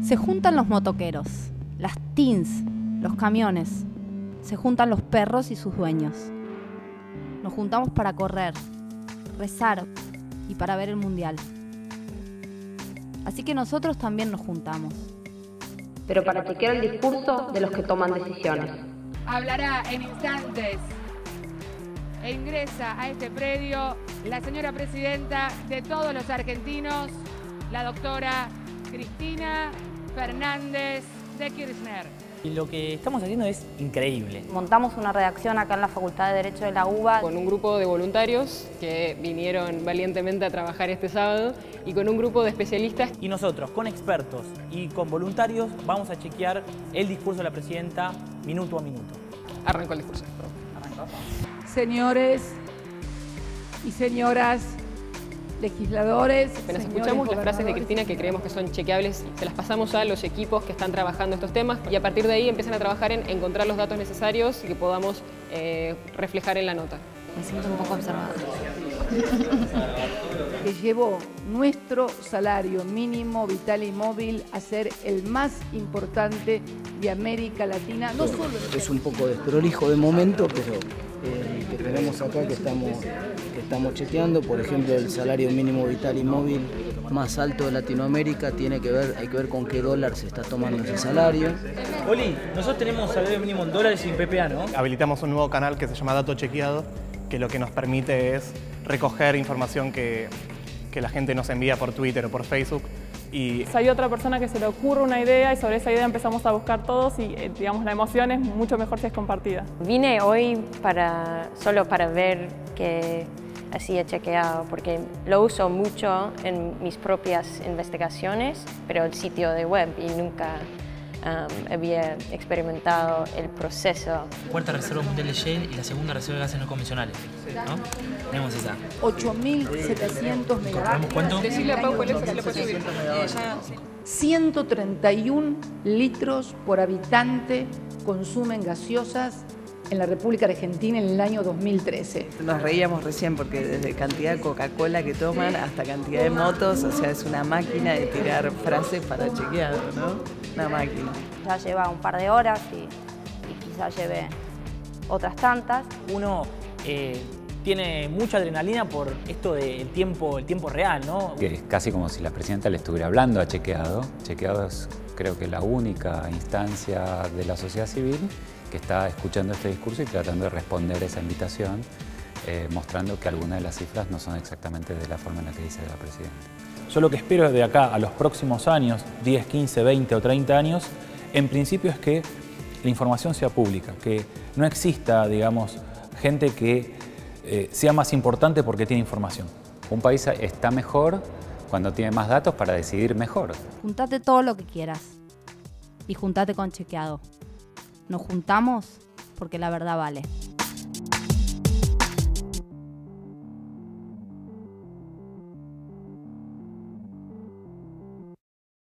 Se juntan los motoqueros, las teens, los camiones. Se juntan los perros y sus dueños. Nos juntamos para correr, rezar y para ver el mundial. Así que nosotros también nos juntamos. Pero para chequear el discurso de los que toman decisiones. Hablará en instantes e ingresa a este predio la señora presidenta de todos los argentinos, la doctora Cristina Fernández de Kirchner. Y lo que estamos haciendo es increíble. Montamos una redacción acá en la Facultad de Derecho de la UBA. Con un grupo de voluntarios que vinieron valientemente a trabajar este sábado y con un grupo de especialistas. Y nosotros, con expertos y con voluntarios, vamos a chequear el discurso de la presidenta minuto a minuto. Arrancó el discurso. Señores y señoras legisladores. Apenas escuchamos las frases de Cristina que creemos que son chequeables, se las pasamos a los equipos que están trabajando estos temas y a partir de ahí empiezan a trabajar en encontrar los datos necesarios y que podamos reflejar en la nota. Me siento un poco observada. Que llevó nuestro salario mínimo vital y móvil a ser el más importante de América Latina. No solo es un poco desprolijo de momento, pero que tenemos acá que estamos chequeando, por ejemplo, el salario mínimo vital y móvil más alto de Latinoamérica hay que ver con qué dólar se está tomando ese salario. Oli, nosotros tenemos salario mínimo en dólares y en PPA, ¿no? Habilitamos un nuevo canal que se llama Dato Chequeado, que lo que nos permite es recoger información que la gente nos envía por Twitter o por Facebook. Y hay otra persona que se le ocurre una idea y sobre esa idea empezamos a buscar todos y digamos la emoción es mucho mejor si es compartida. Vine hoy solo para ver que hacía chequeado, porque lo uso mucho en mis propias investigaciones, pero el sitio de web y nunca había experimentado el proceso. Cuarta reserva mundial de Shell y la segunda reserva de gases no convencionales, ¿no? Tenemos esa. 8.700 megavatios. ¿Cuánto? Decirle a Pau cuál es, se le puede subir. 131 litros por habitante consumen gaseosas en la República Argentina en el año 2013. Nos reíamos recién porque desde cantidad de Coca-Cola que toman hasta cantidad de motos, o sea, es una máquina de tirar frases para chequeado, ¿no? Una máquina. Ya lleva un par de horas y quizás lleve otras tantas. Uno tiene mucha adrenalina por esto del tiempo real, ¿no? Que es casi como si la presidenta le estuviera hablando a Chequeado. Chequeado es, creo que, la única instancia de la sociedad civil que está escuchando este discurso y tratando de responder esa invitación, mostrando que algunas de las cifras no son exactamente de la forma en la que dice la presidenta. Yo lo que espero de acá a los próximos años, 10, 15, 20 o 30 años, en principio es que la información sea pública, que no exista, digamos, gente que sea más importante porque tiene información. Un país está mejor cuando tiene más datos para decidir mejor. Juntate todo lo que quieras y juntate con Chequeado. Nos juntamos porque la verdad vale.